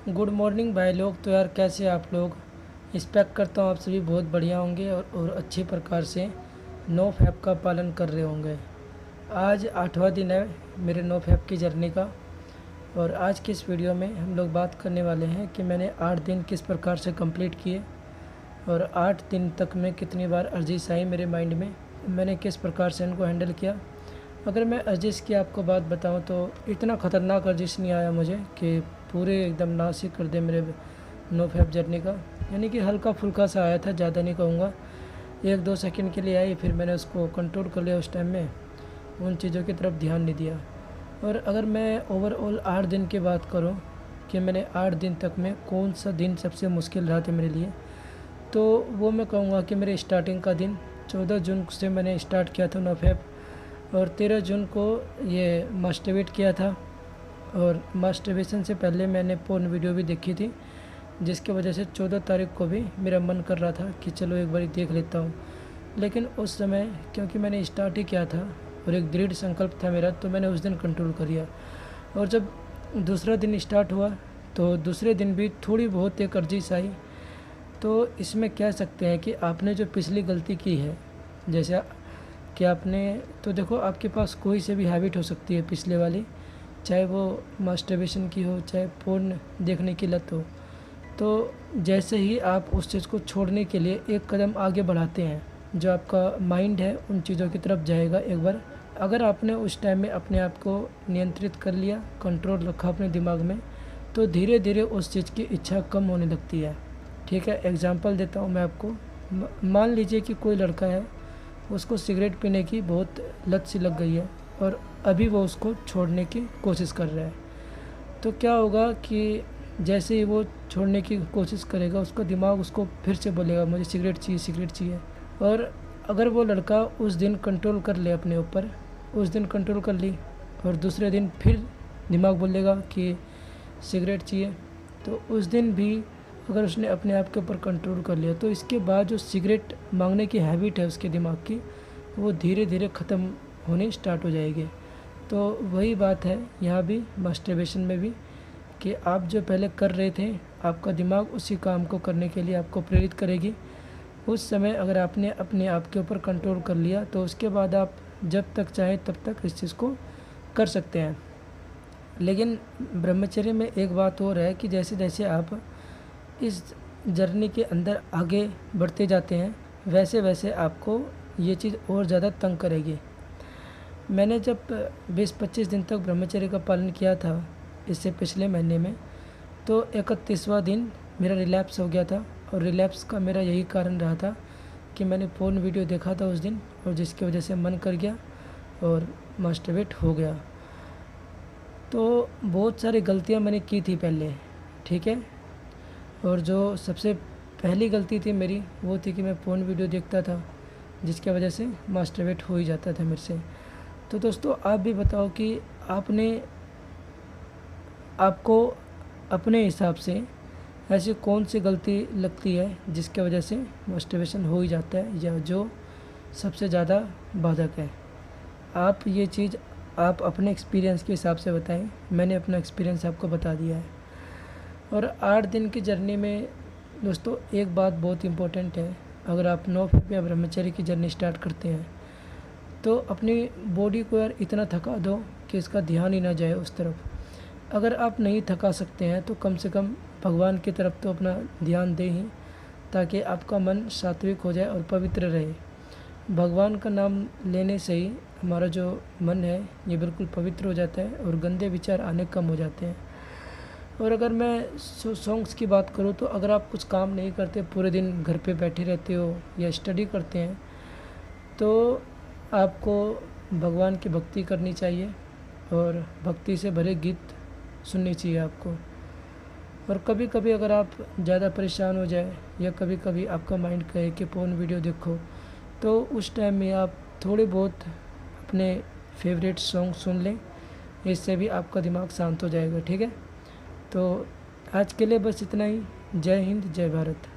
Good morning भाई लोग। तो यार कैसे आप लोग। एक्सपेक्ट करता हूँ आप सभी बहुत बढ़िया होंगे और अच्छे प्रकार से नो फैप का पालन कर रहे होंगे। आज 8वां दिन है मेरे नो फैप की जर्नी का। और आज की इस वीडियो में हम लोग बात करने वाले हैं कि मैंने 8 दिन किस प्रकार से कंप्लीट किए और 8 दिन तक में कितनी बार अर्जिश आई मेरे माइंड में, मैंने किस प्रकार से इनको हैंडल किया। अगर मैं अर्जिश की आपको बात बताऊं तो इतना ख़तरनाक अर्जिश नहीं आया मुझे कि पूरे एकदम नासिक कर दे मेरे नो फैप जर्नी का। यानी कि हल्का फुल्का सा आया था, ज़्यादा नहीं कहूँगा। 1-2 सेकंड के लिए आई, फिर मैंने उसको कंट्रोल कर लिया। उस टाइम में उन चीज़ों की तरफ ध्यान नहीं दिया। और अगर मैं ओवरऑल 8 दिन की बात करूँ कि मैंने 8 दिन तक में कौन सा दिन सबसे मुश्किल रहा था मेरे लिए, तो वो मैं कहूँगा कि मेरे स्टार्टिंग का दिन 14 जून से मैंने स्टार्ट किया था नो फैप। और 13 जून को ये मास्टरबेट किया था। और मास्टरबेशन से पहले मैंने पोर्न वीडियो भी देखी थी, जिसकी वजह से 14 तारीख को भी मेरा मन कर रहा था कि चलो एक बार देख लेता हूँ। लेकिन उस समय क्योंकि मैंने स्टार्ट ही किया था और एक दृढ़ संकल्प था मेरा, तो मैंने उस दिन कंट्रोल कर लिया। और जब दूसरा दिन स्टार्ट हुआ तो दूसरे दिन भी थोड़ी बहुत एक अर्जिश आई। तो इसमें कह सकते हैं कि आपने जो पिछली गलती की है, जैसे कि आपने, तो देखो आपके पास कोई से भी हैबिट हो सकती है पिछले वाली, चाहे वो मास्टरबेशन की हो, चाहे पोर्न देखने की लत हो। तो जैसे ही आप उस चीज़ को छोड़ने के लिए एक कदम आगे बढ़ाते हैं, जो आपका माइंड है उन चीज़ों की तरफ जाएगा एक बार। अगर आपने उस टाइम में अपने आप को नियंत्रित कर लिया, कंट्रोल रखा अपने दिमाग में, तो धीरे धीरे उस चीज़ की इच्छा कम होने लगती है। ठीक है, एग्जांपल देता हूँ मैं आपको। मान लीजिए कि कोई लड़का है, उसको सिगरेट पीने की बहुत लत सी लग गई है और अभी वो उसको छोड़ने की कोशिश कर रहा है। तो क्या होगा कि जैसे ही वो छोड़ने की कोशिश करेगा, उसका दिमाग उसको फिर से बोलेगा मुझे सिगरेट चाहिए, सिगरेट चाहिए। और अगर वो लड़का उस दिन कंट्रोल कर ले अपने ऊपर, उस दिन कंट्रोल कर ली और दूसरे दिन फिर दिमाग बोलेगा कि सिगरेट चाहिए, तो उस दिन भी अगर उसने अपने आप के ऊपर कंट्रोल कर लिया, तो इसके बाद जो सिगरेट मांगने की हैबिट है उसके दिमाग की, वो धीरे धीरे ख़त्म होनी स्टार्ट हो जाएगी। तो वही बात है यहाँ भी मास्टरबेशन में भी, कि आप जो पहले कर रहे थे, आपका दिमाग उसी काम को करने के लिए आपको प्रेरित करेगी। उस समय अगर आपने अपने आप के ऊपर कंट्रोल कर लिया, तो उसके बाद आप जब तक चाहें तब तक इस चीज़ को कर सकते हैं। लेकिन ब्रह्मचर्य में एक बात और है कि जैसे जैसे आप इस जर्नी के अंदर आगे बढ़ते जाते हैं, वैसे वैसे आपको ये चीज़ और ज़्यादा तंग करेगी। मैंने जब 20-25 दिन तक ब्रह्मचर्य का पालन किया था इससे पिछले महीने में, तो 31वां दिन मेरा रिलैप्स हो गया था। और रिलैप्स का मेरा यही कारण रहा था कि मैंने पोर्न वीडियो देखा था उस दिन, और जिसकी वजह से मन कर गया और मास्टरबेट हो गया। तो बहुत सारी गलतियां मैंने की थी पहले, ठीक है। और जो सबसे पहली गलती थी मेरी, वो थी कि मैं पोर्न वीडियो देखता था, जिसकी वजह से मास्टरबेट हो ही जाता था मेरे से। तो दोस्तों आप भी बताओ कि आपको अपने हिसाब से ऐसी कौन सी गलती लगती है जिसकी वजह से मास्टरबेशन हो ही जाता है, या जो सबसे ज़्यादा बाधक है। आप ये चीज़ आप अपने एक्सपीरियंस के हिसाब से बताएं। मैंने अपना एक्सपीरियंस आपको बता दिया है। और 8 दिन की जर्नी में दोस्तों एक बात बहुत इम्पोर्टेंट है, अगर आप नो फैप या ब्रह्मचर्य की जर्नी स्टार्ट करते हैं, तो अपनी बॉडी को यार इतना थका दो कि इसका ध्यान ही ना जाए उस तरफ। अगर आप नहीं थका सकते हैं तो कम से कम भगवान की तरफ तो अपना ध्यान दें ही, ताकि आपका मन सात्विक हो जाए और पवित्र रहे। भगवान का नाम लेने से ही हमारा जो मन है ये बिल्कुल पवित्र हो जाता है और गंदे विचार आने कम हो जाते हैं। और अगर मैं सॉन्ग्स की बात करूँ, तो अगर आप कुछ काम नहीं करते, पूरे दिन घर पे बैठे रहते हो या स्टडी करते हैं, तो आपको भगवान की भक्ति करनी चाहिए और भक्ति से भरे गीत सुननी चाहिए आपको। और कभी कभी अगर आप ज़्यादा परेशान हो जाए या कभी कभी आपका माइंड कहे कि पोर्न वीडियो देखो, तो उस टाइम में आप थोड़े बहुत अपने फेवरेट सॉन्ग सुन लें, इससे भी आपका दिमाग शांत हो जाएगा। ठीक है, तो आज के लिए बस इतना ही। जय हिंद, जय भारत।